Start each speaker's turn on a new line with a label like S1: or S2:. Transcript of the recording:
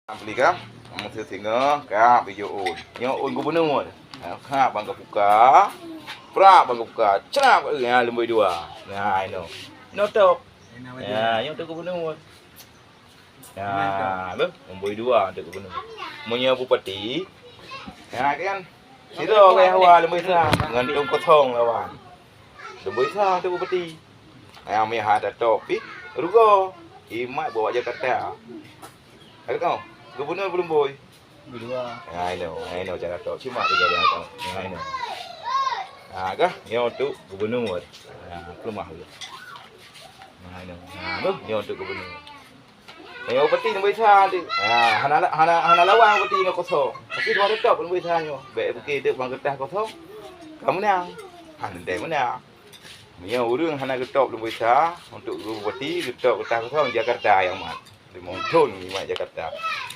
S1: Beli kan, mesti singa kan video un gubernur. Ha bangga buka. Pra bangga buka. Cerap ya lembu dua. Nah, ini. Notok. Ya, yang tu gubernur. Ya, lu lembu dua untuk gubernur. Punya bupati. Ya kan. Itu kayak hawa lembu sa ngantung kosong lawan. Lembu sa untuk bupati. Yang mi ada topi. Rugo. Imat bawa Jakarta. Ada kau? Gubernur belum boy.
S2: Berdua.
S1: I know cara tu. Cuma dia dia tahu. I know. Kah? Yang untuk gubernur. Rumah tu. I know. Tu yang untuk gubernur. Yang bupati nombor satu tu. Hana lawan bupati dengan kosong. Tapi dua tetap nombor satu. Baik bukit tu bang kertas kosong. Kamu menang. Anda menang. Yang urang hana getop nombor satu untuk bupati getop kertas kosong Jakarta yang mat. Di Montun di Jakarta.